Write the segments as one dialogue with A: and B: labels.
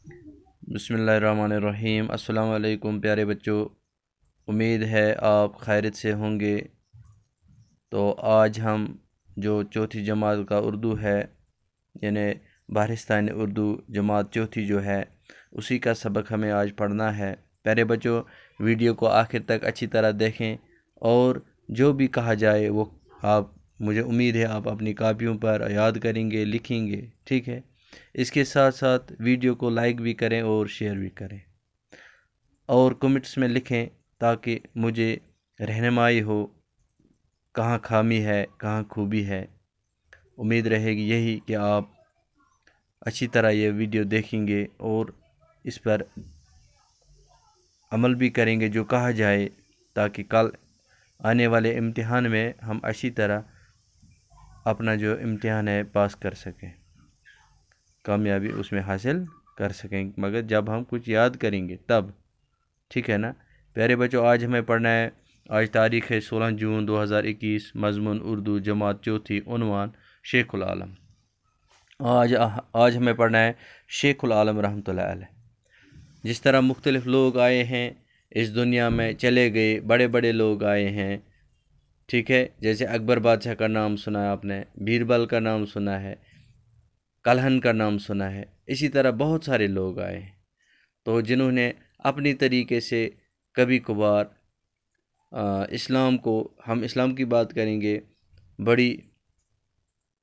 A: बिस्मिल्लाहिर्रहमानिर्रहीम। अस्सलाम वालेकुम प्यारे बच्चों, उम्मीद है आप खैरियत से होंगे। तो आज हम जो चौथी जमात का उर्दू है, यानी बारिस्तानी उर्दू जमात चौथी जो है, उसी का सबक हमें आज पढ़ना है। प्यारे बच्चों, वीडियो को आखिर तक अच्छी तरह देखें और जो भी कहा जाए वो आप मुझे उम्मीद है आप अपनी कापियों पर याद करेंगे, लिखेंगे। ठीक है। इसके साथ साथ वीडियो को लाइक भी करें और शेयर भी करें और कमेंट्स में लिखें ताकि मुझे रहनुमाई हो, कहाँ खामी है कहाँ खूबी है। उम्मीद रहेगी यही कि आप अच्छी तरह ये वीडियो देखेंगे और इस पर अमल भी करेंगे जो कहा जाए, ताकि कल आने वाले इम्तिहान में हम अच्छी तरह अपना जो इम्तिहान है पास कर सकें, कामयाबी उसमें हासिल कर सकें। मगर जब हम कुछ याद करेंगे तब, ठीक है ना। प्यारे बच्चों, आज हमें पढ़ना है, आज तारीख़ है 16 जून 2021, मज़मून उर्दू जमात चौथी, उन्वान शेखुल आलम। आज हमें पढ़ना है शेखुल आलम रहमतुल्लाह अलैह। जिस तरह मुख्तलिफ़ लोग आए हैं इस दुनिया में, चले गए, बड़े बड़े लोग आए हैं, ठीक है। जैसे अकबर बादशाह का नाम सुना है आपने, बीरबल का नाम सुना है, कलहन का नाम सुना है। इसी तरह बहुत सारे लोग आए हैं, तो जिन्होंने अपनी तरीके से कभी कभार इस्लाम को, हम इस्लाम की बात करेंगे, बड़ी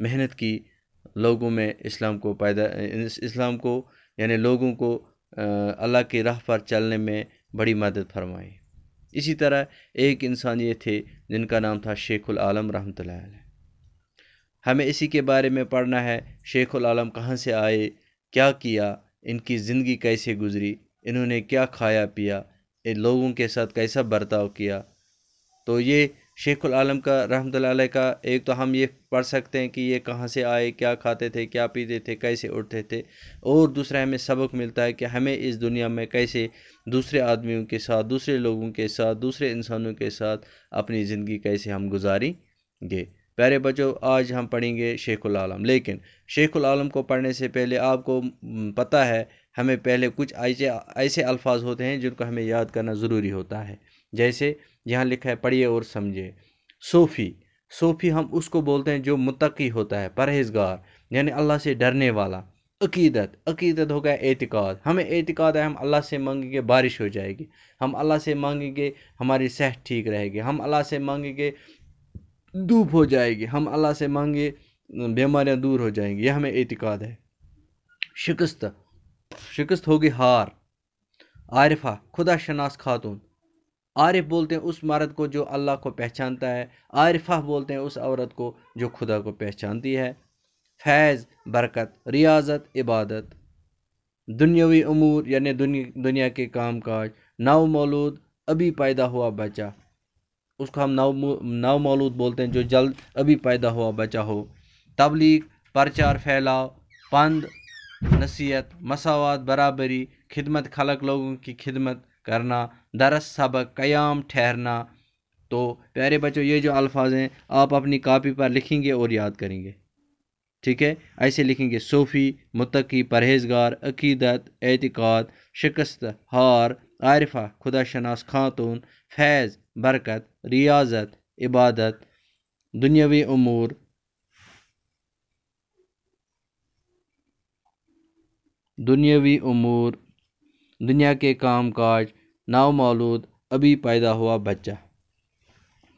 A: मेहनत की, लोगों में इस्लाम को यानी लोगों को अल्लाह की राह पर चलने में बड़ी मदद फरमाई। इसी तरह एक इंसान ये थे जिनका नाम था शेखुल आलम रहमतुल्लाह अलैह। हमें इसी के बारे में पढ़ना है, शेखुल आलम कहाँ से आए, क्या किया, इनकी ज़िंदगी कैसे गुजरी, इन्होंने क्या खाया पिया, इन लोगों के साथ कैसा बर्ताव किया। तो ये शेखुल आलम का रहमतुल्लाह अलैह का, एक तो हम ये पढ़ सकते हैं कि ये कहाँ से आए, क्या खाते थे, क्या पीते थे, कैसे उठते थे। और दूसरा हमें सबक मिलता है कि हमें इस दुनिया में कैसे दूसरे आदमियों के साथ, दूसरे लोगों के साथ, दूसरे इंसानों के साथ अपनी ज़िंदगी कैसे हम गुजारेंगे। प्यारे बच्चों, आज हम पढ़ेंगे शेखुल आलम। लेकिन शेखुल आलम को पढ़ने से पहले आपको पता है, हमें पहले कुछ ऐसे अल्फाज होते हैं जिनको हमें याद करना ज़रूरी होता है। जैसे यहाँ लिखा है, पढ़िए और समझिए। सूफ़ी, सूफ़ी हम उसको बोलते हैं जो मुत्तकी होता है, परहेज़गार, यानी अल्लाह से डरने वाला। अकीदत, अकीदत हो गया एतिकाद, हमें एतिकाद है हम अल्लाह से मांगेंगे बारिश हो जाएगी, हम अल्लाह से मांगेंगे हमारी सेहत ठीक रहेगी, हम अल्लाह से मांगेंगे धूप हो जाएगी, हम अल्लाह से मांगे बीमारियां दूर हो जाएंगी, यह हमें एतिकाद है। शिकस्त, शिकस्त होगी हार। आरिफा, खुदा शनास खातून, आरिफ बोलते हैं उस मर्द को जो अल्लाह को पहचानता है, आरिफा बोलते हैं उस औरत को जो खुदा को पहचानती है। फैज़, बरकत, रियाजत, इबादत। दुनियावी उमूर यानी दुनिया के काम काज। नव मौलूद, अभी पैदा हुआ बच्चा, उसको हम नव मौलूद बोलते हैं, जो जल्द अभी पैदा हुआ बच्चा हो। तबलीग, प्रचार, फैलाव, पंद, नसीहत, मसावत, बराबरी, खिदमत, खलक लोगों की खिदमत करना, दरस, सबक, क़याम, ठहरना। तो प्यारे बच्चों, ये जो अल्फाज हैं आप अपनी कॉपी पर लिखेंगे और याद करेंगे, ठीक है। ऐसे लिखेंगे, सूफ़ी, मुत्तकी, परहेज़गार, अकीदत, एतिकाद, शिकस्त, हार, आरिफा, खुदा शनास खातून, फैज़, बरकत, रियाजत, इबादत, दुनियावी उमूर, दुनियावी उमूर, दुनिया के काम काज, नाव मौलूद, अभी पैदा हुआ बच्चा।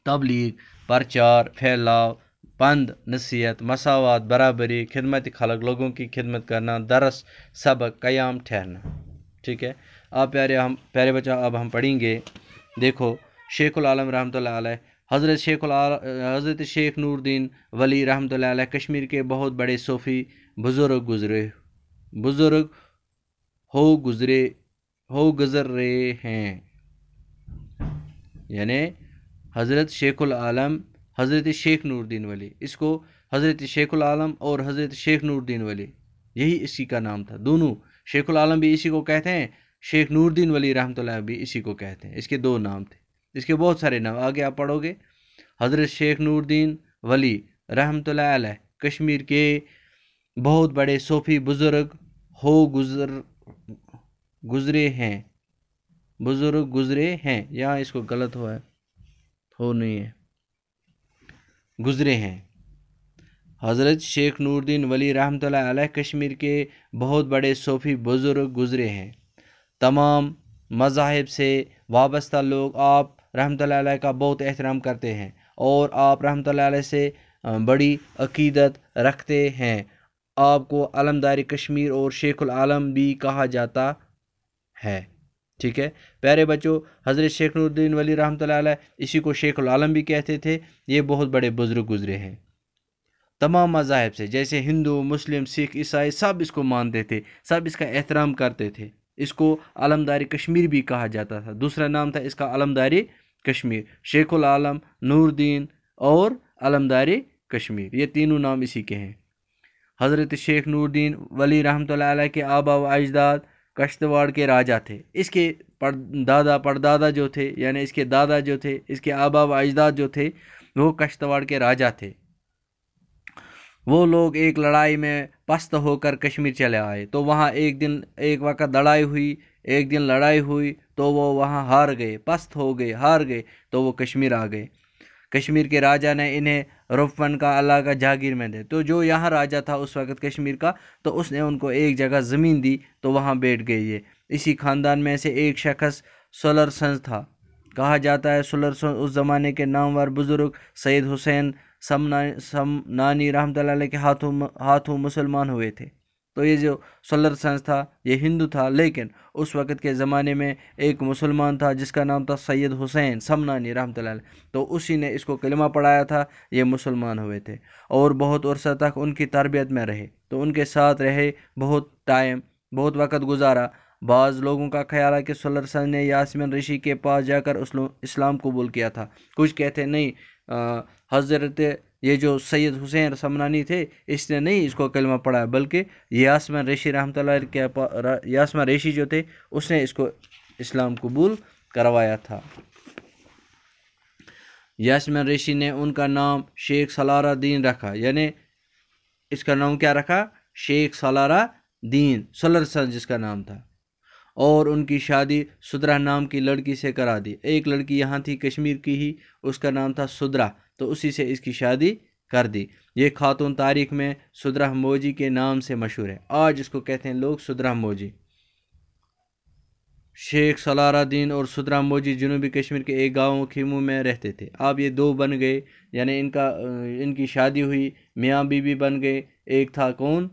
A: तबलीग, प्रचार, फैलाव, पंद, नसीहत, मसावत, बराबरी, खिदमत खलक, लोगों की खिदमत करना, दरस, सबक, क़याम, ठहरना, ठीक है। आप प्यारे बच्चा, अब हम पढ़ेंगे। देखो, शेखुल आलम रहमतुल्लाह अलैह, हज़रत शेख नूरुद्दीन वली रहमतुल्लाह अलैह कश्मीर के बहुत बड़े सूफ़ी बुज़ुर्ग गुज़र रहे हैं। यानी हज़रत शेखुल आलम, हज़रत शेख नूरुद्दीन वली, इसको हज़रत शेखुल आलम और हज़रत शेख नूरुद्दीन वली, यही इसी का नाम था। दोनों, शेखुल आलम भी इसी को कहते हैं, शेख नूरुद्दीन वली रहमतुल्लाह भी इसी को कहते हैं। इसके दो नाम थे, इसके बहुत सारे नाम आगे आप पढ़ोगे। हज़रत शेख नूरुद्दीन वली रहमतुल्लाह अलैह कश्मीर के बहुत बड़े सूफ़ी बुज़ुर्ग गुजरे हैं, बुजुर्ग गुजरे हैं, यहाँ इसको गलत हुआ है, हो नहीं है, गुजरे हैं। हज़रत शेख नूरुद्दीन वली रहमतुल्लाह अलैह कश्मीर के बहुत बड़े सूफी बुजुर्ग गुजरे हैं। तमाम मज़ाहिब से वाबस्ता लोग आप रहमतुल्लाह अलैह का बहुत एहतराम करते हैं और आप रहमतुल्लाह अलैह से बड़ी अकीदत रखते हैं। आपको अलमदारी कश्मीर और शेखुल आलम भी कहा जाता है। ठीक है प्यारे बच्चों, हज़रत शेख नूरुद्दीन वली रहमतुल्लाह अलैह, इसी को शेखुल आलम भी कहते थे, ये बहुत बड़े बुजुर्ग गुजरे हैं। तमाम मज़ाहिब से, जैसे हिंदू, मुस्लिम, सिख, ईसाई, सब इसको मानते थे, सब इसका एहतराम करते थे। इसको अलमदारी कश्मीर भी कहा जाता था। दूसरा नाम था इसका अलमदारी कश्मीर, शेखुल आलम, नूरुद्दीन और अलमदारी कश्मीर, ये तीनों नाम इसी के हैं। हज़रत शेख नूरुद्दीन वली रहमतुल्लाह अलैह के आबा व अजदाद कश्तवाड़ के राजा थे। इसके दादा परदादा जो थे, यानी इसके दादा जो थे, इसके आबा व अजदाद जो थे, वो कश्तवाड़ के राजा थे। वो लोग एक लड़ाई में पस्त होकर कश्मीर चले आए, तो वहाँ एक वक्त लड़ाई हुई, एक दिन लड़ाई हुई, तो वो वहाँ हार गए, पस्त हो गए, हार गए, तो वो कश्मीर आ गए। कश्मीर के राजा ने इन्हें रुफन का अल्लाह का जागीर में दे, तो जो यहाँ राजा था उस वक़्त कश्मीर का, तो उसने उनको एक जगह ज़मीन दी, तो वहाँ बैठ गए ये। इसी ख़ानदान में से एक शख्स सुलरसंज था। कहा जाता है सुलरसंज उस ज़माने के नामवर बुज़ुर्ग सैयद हुसैन समनानी रहमतुल्लाह अलैह के हाथों मुसलमान हुए थे। तो ये जो सुलरसंज था ये हिंदू था, लेकिन उस वक़्त के ज़माने में एक मुसलमान था जिसका नाम था सैयद हुसैन समनानी रहमतुल्लाह अलैह, तो उसी ने इसको कलमा पढ़ाया था, ये मुसलमान हुए थे और बहुत अरसा तक उनकी तरबियत में रहे, तो उनके साथ रहे, बहुत टाइम, बहुत वक़्त गुजारा। बाज़ लोगों का ख्याल है कि सुलरसंज ने यास्मीन ऋषि के पास जाकर इस्लाम कबूल किया था। कुछ कहते नहीं, हज़रत ये जो सैयद हुसैन समनानी थे, इसने नहीं इसको कलमा पढ़ा, बल्कि यास्मीन ऋषि रहमतुल्लाह के यास्मीन ऋषि जो थे उसने इसको इस्लाम कबूल करवाया था। यास्मीन ऋषि ने उनका नाम शेख सलारा दीन रखा, यानी इसका नाम क्या रखा? शेख सलारा दीन, सुलरसंज जिसका नाम था, और उनकी शादी सुदरा नाम की लड़की से करा दी। एक लड़की यहाँ थी कश्मीर की ही, उसका नाम था सुदरा, तो उसी से इसकी शादी कर दी। ये खातून तारीख में सुदरा मोजी के नाम से मशहूर है, आज इसको कहते हैं लोग सुदरा मोजी। शेख सलारादीन और सुदरा मोजी जनूबी कश्मीर के एक गाँव खीमू में रहते थे। अब ये दो बन गए, यानी इनकी शादी हुई, मियाँ बीबी बन गए। एक था कौन?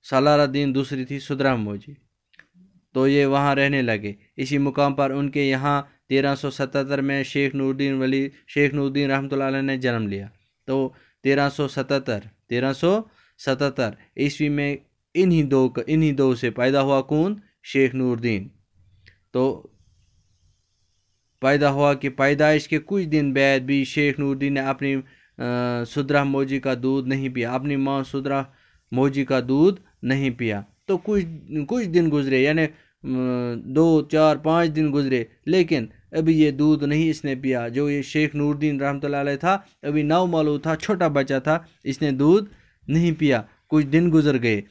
A: सलारादीन, दूसरी थी सुदरा मोजी। तो ये वहाँ रहने लगे। इसी मुकाम पर उनके यहाँ 1377 में शेख नूरुद्दीन रहमतुल्लाह अलैह ने जन्म लिया। तो 1377 ईस्वी में इन्हीं दो से पैदा हुआ कौन? शेख नूरुद्दीन। तो पैदा हुआ कि पैदाइश के कुछ दिन बाद भी शेख नूरुद्दीन ने अपनी सुदरा मोजी का दूध नहीं पिया, अपनी माँ सुदरा मोजी का दूध नहीं पिया। तो कुछ दिन गुजरे, यानी 2, 4, 5 दिन गुजरे, लेकिन अभी ये दूध नहीं इसने पिया। जो ये शेख नूरुद्दीन रहमतुल्लाह अलैह था, अभी नौमालूद था, छोटा बच्चा था, इसने दूध नहीं पिया। कुछ दिन गुजर गए।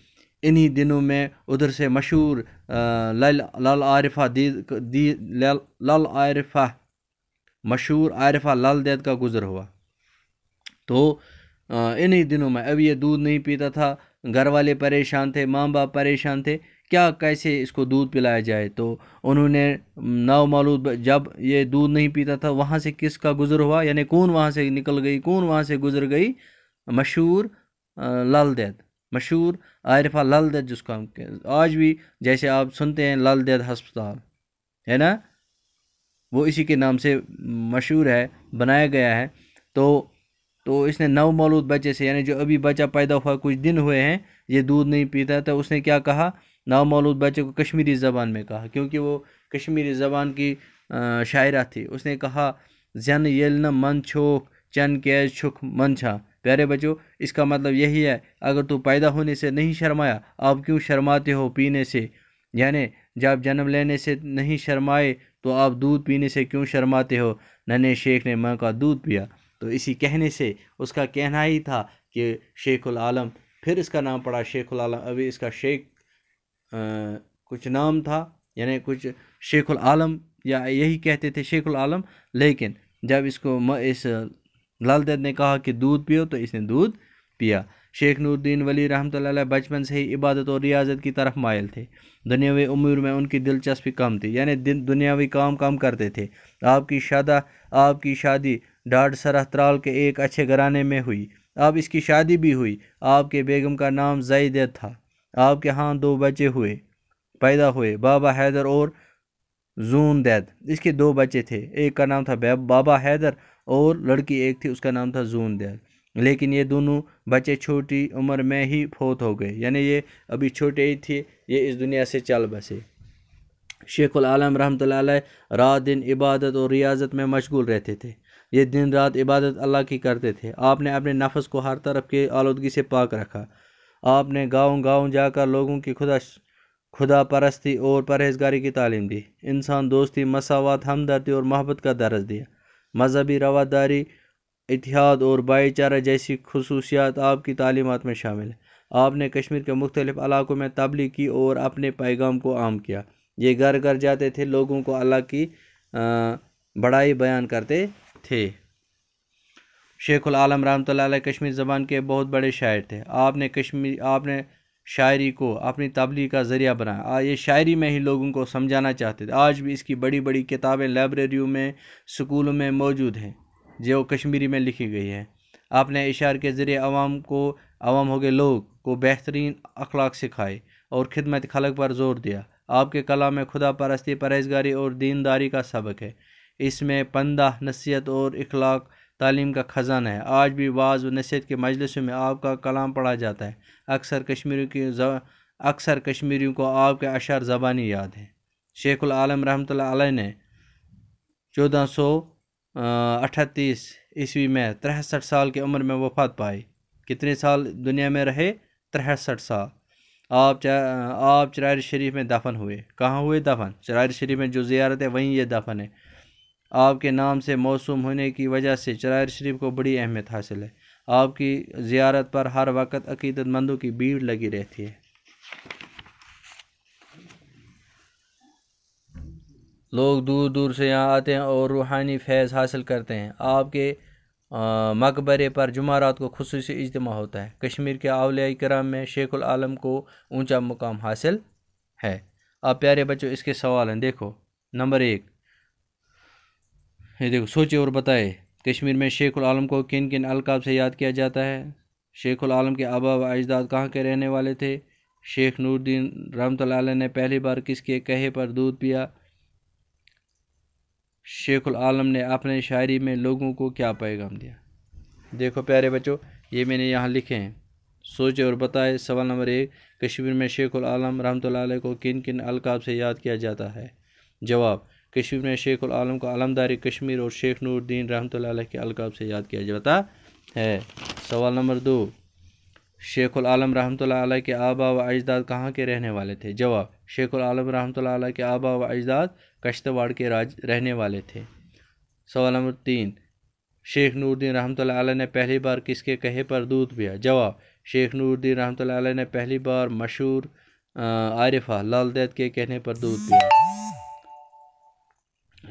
A: इन्हीं दिनों में उधर से मशहूर मशहूर आरिफा लाल देद का गुजर हुआ। तो इन्हीं दिनों में अब ये दूध नहीं पीता था, घर वाले परेशान थे, माँ बाप परेशान थे, क्या कैसे इसको दूध पिलाया जाए। तो उन्होंने नामालूम, जब ये दूध नहीं पीता था, वहाँ से किसका गुजर हुआ, यानी कौन वहाँ से निकल गई, कौन वहाँ से गुजर गई? मशहूर लाल देद, मशहूर आरिफा लाल देद, जिसको हम आज भी जैसे आप सुनते हैं लाल देद अस्पताल है ना, वो इसी के नाम से मशहूर है, बनाया गया है। तो इसने नवमौलूद बच्चे से, यानी जो अभी बच्चा पैदा हुआ कुछ दिन हुए हैं, ये दूध नहीं पीता, तो उसने क्या कहा? नवमौलूद बच्चे को कश्मीरी ज़बान में कहा, क्योंकि वो कश्मीरी ज़बान की शायरा थी। उसने कहा जन येलन मन छोक चन कैज छुक मन छा। प्यारे बच्चों, इसका मतलब यही है, अगर तू पैदा होने से नहीं शर्माया, आप क्यों शर्माते हो पीने से? यानी जब जन्म लेने से नहीं शर्माए तो आप दूध पीने से क्यों शर्माते हो? नन्हे शेख ने माँ का दूध पिया। तो इसी कहने से उसका कहना ही था कि शेखुल आलम, फिर इसका नाम पड़ा शेखुल आलम। अभी इसका शेख کچھ نام تھا، یعنی کچھ شیخ العالم یا یہی کہتے تھے شیخ العالم، لیکن جب اس کو اس لال دید نے کہا کہ دودھ پیو تو اس نے دودھ پیا۔ شیخ نور الدین ولی رحمۃ اللہ علیہ بچپن سے ہی عبادت اور ریاضت کی طرف مائل تھے۔ دنیاوی امور میں ان کی دلچسپی کم تھی، یعنی دنیاوی کام کرتے تھے۔ آپ کی شادی ڈاڈ سرہ ترال کے ایک اچھے گھرانے میں ہوئی۔ اب اس کی شادی بھی ہوئی۔ آپ کے بیگم کا نام زیدت تھا۔ آپ کے ہاں 2 بچے پیدا ہوئے، بابا حیدر اور زون دید۔ اس کے 2 بچے تھے، ایک کا نام تھا بابا حیدر اور لڑکی ایک تھی، اس کا نام تھا زون دید۔ لیکن یہ دونوں بچے چھوٹی عمر میں ہی فوت ہو گئے، یعنی یہ ابھی چھوٹے ہی تھے، یہ اس دنیا سے چل بسے۔ شیخ العالم رحمۃ اللہ علیہ رات دن عبادت اور ریاضت میں مشغول رہتے تھے۔ یہ دن رات عبادت اللہ کی کرتے تھے۔ آپ نے اپنے نفس کو ہر طرف کی آلودگی سے پاک رکھا۔ آپ نے گاؤں جا کر لوگوں کی خدا پرستی اور پرہیزگاری کی تعلیم دی، انسان دوستی، مساوات، ہمدردی اور محبت کا درس دیا۔ مذہبی رواداری، اتحاد اور بھائی چارہ جیسی خصوصیات آپ کی تعلیمات میں شامل ہیں۔ آپ نے کشمیر کے مختلف علاقوں میں تبلیغ کی اور اپنے پیغام کو عام کیا۔ یہ گھر گھر جاتے تھے، لوگوں کو اللہ کی بڑائی بیان کرتے تھے۔ شیخ العالم رحمۃ اللہ علیہ کشمیر زبان کے بہت بڑے شاعر تھے۔ آپ نے شاعری کو اپنی تبلیغ کا ذریعہ بنایا۔ یہ شاعری میں ہی لوگوں کو سمجھانا چاہتے تھے۔ آج بھی اس کی بڑی بڑی کتابیں لائبریریوں میں، سکولوں میں موجود ہیں جو کشمیری میں لکھی گئی ہیں۔ اپنے اشعار کے ذریعے عوام ہو گئے لوگ کو بہترین اخلاق سکھائے اور خدمت خلق پر زور دیا۔ آپ کے کلام میں خدا پرستی، پرہیزگاری اور دینداری کا سبق ہے۔ اس میں پندہ، نصیحت اور اخلاق تعلیم کا خزانہ ہے۔ آج بھی واعظ و نصیحت کے مجلسوں میں آپ کا کلام پڑھا جاتا ہے۔ اکثر کشمیریوں کو آپ کے اشعار زبانی یاد ہیں۔ شیخ العالم رحمۃ اللہ علیہ نے 1438 عیسوی میں 63 سال کی عمر میں وفات پائی۔ کتنے سال دنیا میں رہے؟ 63 سال۔ آپ چرائر شریف میں دفن ہوئے۔ کہاں ہوئے دفن؟ چرائر شریف میں جو زیارت ہے وہیں یہ دفن ہے۔ آپ کے نام سے موسوم ہونے کی وجہ سے چرائر شریف کو بڑی اہمیت حاصل ہے۔ آپ کی زیارت پر ہر وقت عقیدت مندوں کی بھیڑ لگی رہتی ہے۔ لوگ دور دور سے یہاں آتے ہیں اور روحانی فیض حاصل کرتے ہیں۔ آپ کے مقبرے پر جمعرات کو خصوصی اجتماع ہوتا ہے۔ کشمیر کے اولیاء کرام میں شیخ العالم کو اونچا مقام حاصل ہے۔ آپ پیارے بچوں اس کے سوال ہیں، دیکھو نمبر 1، یہ دیکھو سوچے اور بتائے کشمیر میں شیخ العالم کو کن کن القاب سے یاد کیا جاتا ہے؟ شیخ العالم کے آبا و اجداد کہاں کے رہنے والے تھے؟ شیخ نور الدین رحمۃ اللہ علیہ نے پہلی بار کس کے کہے پر دودھ پیا؟ شیخ العالم نے اپنے شاعری میں لوگوں کو کیا پیغام دیا؟ دیکھو پیارے بچوں یہ میں نے یہاں لکھے ہیں، سوچے اور بتائے۔ سوال نمبر 1، کشمیر میں شیخ العالم رحمۃ اللہ علیہ کو کن کن القاب سے یاد کیا جاتا ہے؟ جواب، کشمیر میں شیخ العالم کو علمداری کشمیر اور شیخ نور الدین رحمۃ اللہ علیہ کے القاب سے یاد کیا جاتا ہے۔ سوال نمبر 2، شیخ العالم رحمۃ اللہ علیہ کے آبا و اجداد کہاں کے رہنے والے تھے؟ جواب، شیخ العالم رحمۃ اللہ علیہ کے آبا و اجداد کشتواڑ کے رہنے والے تھے۔ سوال نمبر 3، شیخ نور الدین رحمۃ اللہ علیہ نے پہلی بار کس کے کہے پر دودھ پیا؟ جواب، شیخ نور الدین رحمۃ اللہ علیہ نے پہلی بار مشہور عارفہ لال دید کے کہنے پر دودھ پیا۔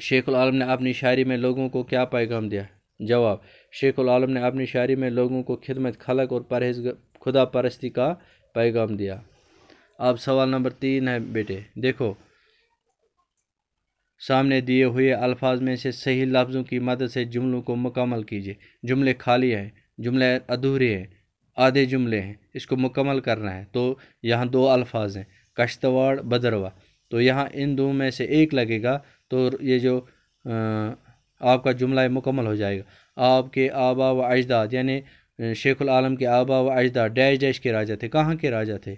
A: شیخ العالم نے اپنی شاعری میں لوگوں کو کیا پیغام دیا؟ جواب، شیخ العالم نے اپنی شاعری میں لوگوں کو خدمت خلق اور خدا پرستی کا پیغام دیا۔ اب سوال نمبر 3 ہے بیٹے، دیکھو سامنے دیے ہوئے الفاظ میں سے صحیح لفظوں کی مدد سے جملوں کو مکمل کیجیے۔ جملے خالی ہیں، جملے ادھورے ہیں، آدھے جملے ہیں، اس کو مکمل کرنا ہے۔ تو یہاں 2 الفاظ ہیں، کشتواڑ، بدروا، تو یہاں ان 2 میں سے ایک لگے گا تو یہ جو آپ کا جملہ مکمل ہو جائے گا۔ آپ کے آبا و اجداد، یعنی شیخ العالم کے آبا و اجداد ڈیش ڈیش کے راجہ تھے۔ کہاں کے راجہ تھے؟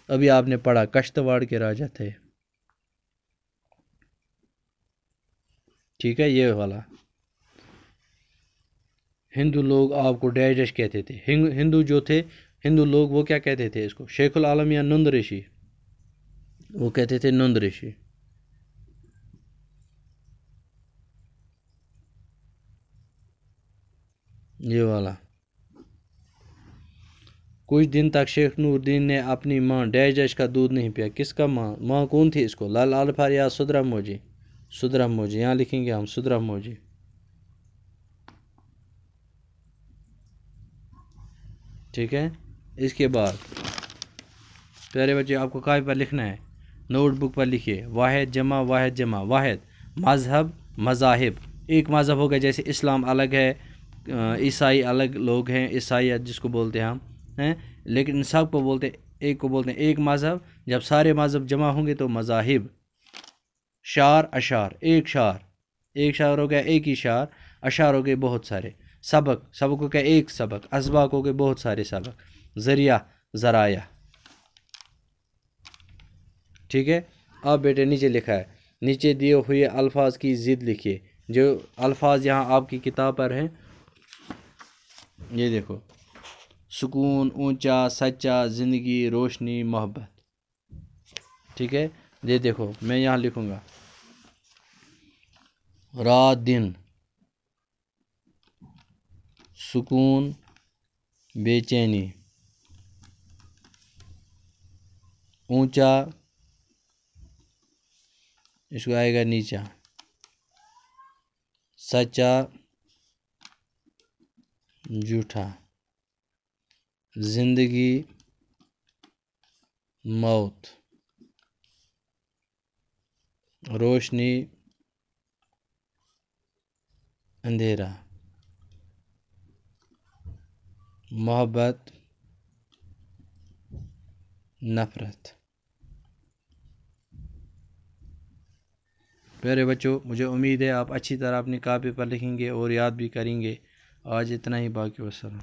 A: ابھی آپ نے پڑھا کشتواڑ کے راجہ تھے، ٹھیک ہے یہ والا۔ ہندو لوگ آپ کو ڈیش ڈیش کہتے تھے۔ ہندو لوگ وہ کیا کہتے تھے اس کو؟ شیخ العالم یا نند رشی؟ وہ کہتے تھے نند رشی۔ یہ والا کچھ دن تک شیخ نور الدین نے اپنی ماں ڈیش ڈیش کا دودھ نہیں پیا. کس کا ماں کون تھی اس کو؟ لال الفار یا سدرا موجی؟ سدرا موجی. یہاں لکھیں گے ہم سدرا موجی. ٹھیک ہے. اس کے بعد پیارے بچے آپ کو کاپی پر لکھنا ہے, نوٹ بک پر لکھیے واحد جمع واحد جمع. واحد مذہب مذاہب. ایک مذہب ہوگا جیسے اسلام الگ ہے, عیسائی الگ لوگ ہیں, عیسائیت جس کو بولتے ہیں ہم ہیں, لیکن سب کو بولتے ایک کو بولتے ہیں ایک مذہب. جب سارے مذہب جمع ہوں گے تو مذاہب. شعر اشعار. ایک شعر ہو گیا ایک ہی شعر, اشعار ہو گئے بہت سارے. سبق ہو گیا ایک سبق, اسباق ہو گئے بہت سارے سبق. ذریعہ ذرائع. ٹھیک ہے. اب بیٹے نیچے لکھا ہے, نیچے دیے ہوئے الفاظ کی ضد لکھیے. جو الفاظ یہاں آپ کی کتاب پر ہیں یہ دیکھو, سکون, اونچا, سچا, زندگی, روشنی, محبت. ٹھیک ہے. یہ دیکھو میں یہاں لکھوں گا رات دن, سکون, بے چینی, اونچا اس کو آئے گا نیچا, سچا جھوٹا, زندگی موت, روشنی اندھیرا, محبت نفرت. پیارے بچوں مجھے امید ہے آپ اچھی طرح اپنی کاپی پر لکھیں گے اور یاد بھی کریں گے. آج اتنا ہی, باقی والسلام.